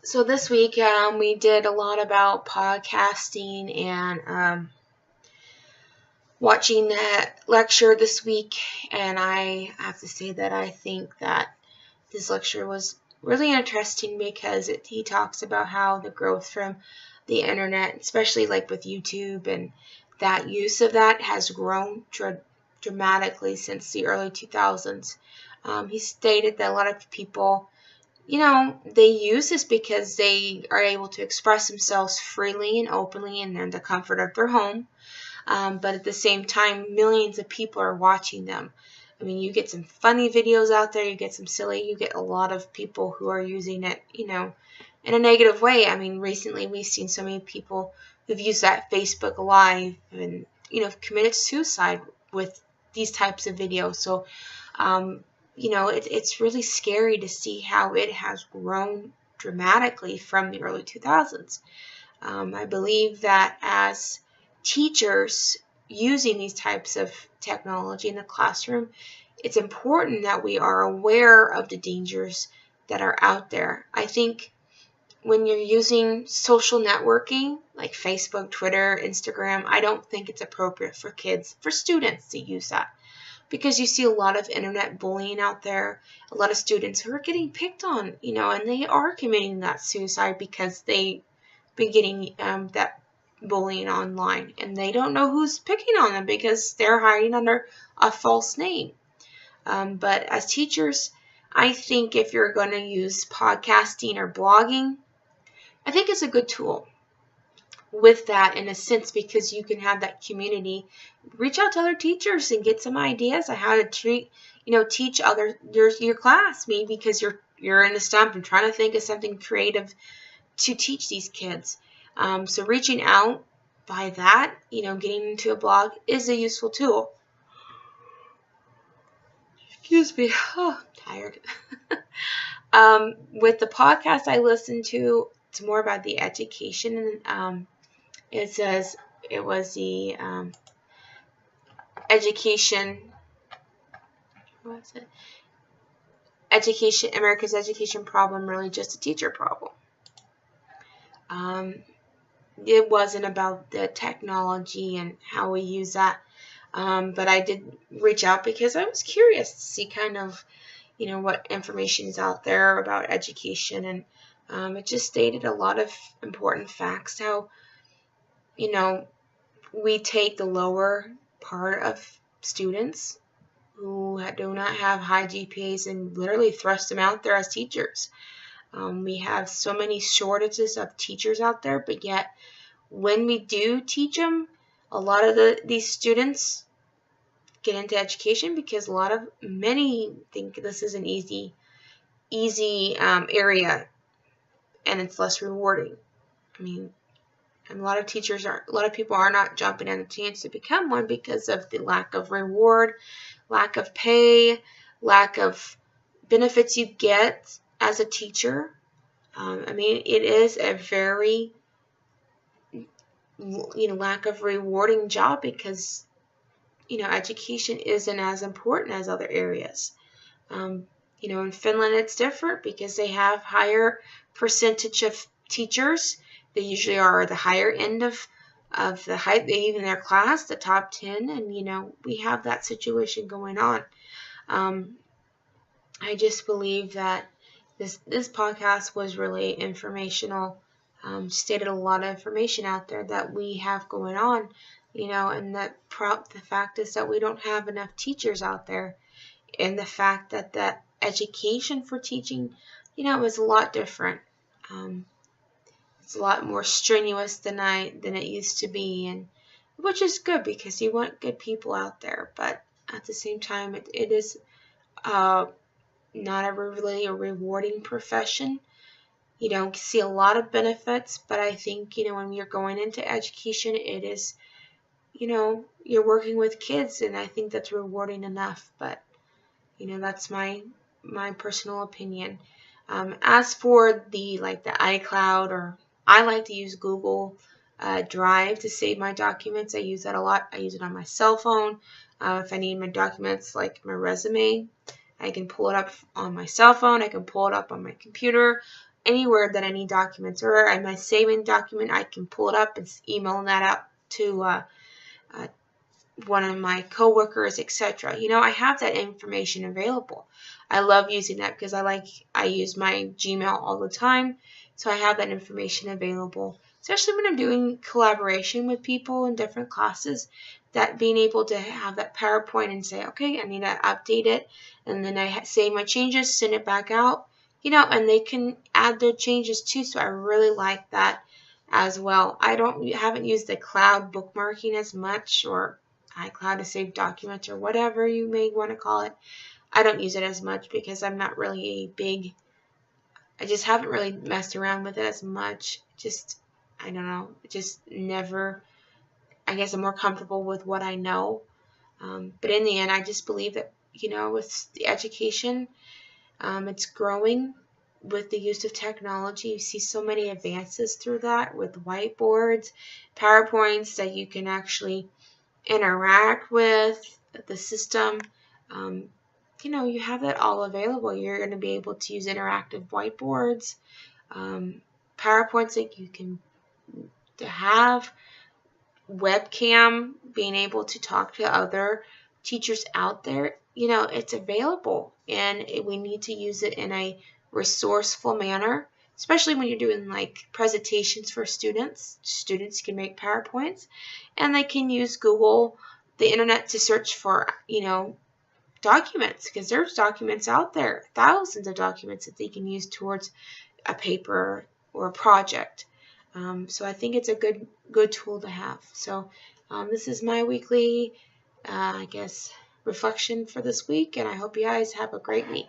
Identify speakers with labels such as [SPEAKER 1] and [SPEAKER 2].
[SPEAKER 1] So this week we did a lot about podcasting and watching that lecture this week, and I have to say that I think that this lecture was really interesting because he talks about how the growth from the internet, especially like with YouTube and that use of that, has grown dramatically since the early 2000s. He stated that a lot of people, they use this because they are able to express themselves freely and openly and in the comfort of their home. But at the same time, millions of people are watching them. I mean, you get some funny videos out there, you get some silly, you get a lot of people who are using it, in a negative way. I mean, recently we've seen so many people who've used that Facebook Live and, committed suicide with these types of videos. So, it's really scary to see how it has grown dramatically from the early 2000s. I believe that as teachers using these types of technology in the classroom, it's important that we are aware of the dangers that are out there. I think when you're using social networking like Facebook, Twitter, Instagram, I don't think it's appropriate for students to use that, because you see a lot of internet bullying out there, a lot of students who are getting picked on, and they are committing that suicide because they've been getting that bullying online, and they don't know who's picking on them because they're hiding under a false name. But as teachers, I think if you're going to use podcasting or blogging, I think it's a good tool with that in a sense, because you can have that community. Reach out to other teachers and get some ideas on how to teach your class. Maybe because you're in a stump and trying to think of something creative to teach these kids. So reaching out by that, getting into a blog is a useful tool. Excuse me, I'm tired. With the podcast I listened to, it's more about the education, and it says it was the education. What was it? America's education problem, really just a teacher problem. It wasn't about the technology and how we use that, but I did reach out because I was curious to see kind of, what information is out there about education, and it just stated a lot of important facts, how, we take the lower part of students who do not have high GPAs and literally thrust them out there as teachers. We have so many shortages of teachers out there, but yet when we do teach them, a lot of these students get into education because many think this is an easy area, and it's less rewarding. I mean, and a lot of people are not jumping at a chance to become one because of the lack of reward, lack of pay, lack of benefits you get as a teacher. It is a very, lack of rewarding job because, education isn't as important as other areas. In Finland it's different because they have higher percentage of teachers. They usually are the higher end of the height, even their class, the top 10, and we have that situation going on. I just believe that this podcast was really informational. Stated a lot of information out there that we have going on, and the fact is that we don't have enough teachers out there, and the fact that education for teaching, is a lot different. It's a lot more strenuous than it used to be, and which is good because you want good people out there. But at the same time, it is not really a rewarding profession. You don't see a lot of benefits, but I think, when you're going into education, it is, you're working with kids, and I think that's rewarding enough. But, that's my personal opinion. As for the iCloud, or I like to use Google Drive to save my documents. I use that a lot. I use it on my cell phone. If I need my documents, like my resume, I can pull it up on my cell phone. I can pull it up on my computer. anywhere that I need documents, or I might save a document, I can pull it up and email that out to one of my coworkers, etc. I have that information available. I love using that because I use my Gmail all the time, so I have that information available, especially when I'm doing collaboration with people in different classes. That being able to have that PowerPoint and say, okay, I need to update it, and then I save my changes, send it back out, and they can add their changes too. So I really like that as well. I haven't used the cloud bookmarking as much, or iCloud to save documents, or whatever you may want to call it. I don't use it as much because I'm not really I just haven't really messed around with it as much. I don't know, just never, I guess I'm more comfortable with what I know. But in the end, I just believe that, with the education, it's growing with the use of technology. You see so many advances through that with whiteboards, PowerPoints that you can actually interact with the system. You have that all available. You're going to be able to use interactive whiteboards, PowerPoints that you can have, webcam, being able to talk to other teachers out there. It's available, and we need to use it in a resourceful manner, especially when you're doing like presentations for students. Students can make PowerPoints, and they can use Google, the internet, to search for, documents, because there's documents out there, thousands of documents that they can use towards a paper or a project. So I think it's a good tool to have. So this is my weekly, reflection for this week, and I hope you guys have a great week.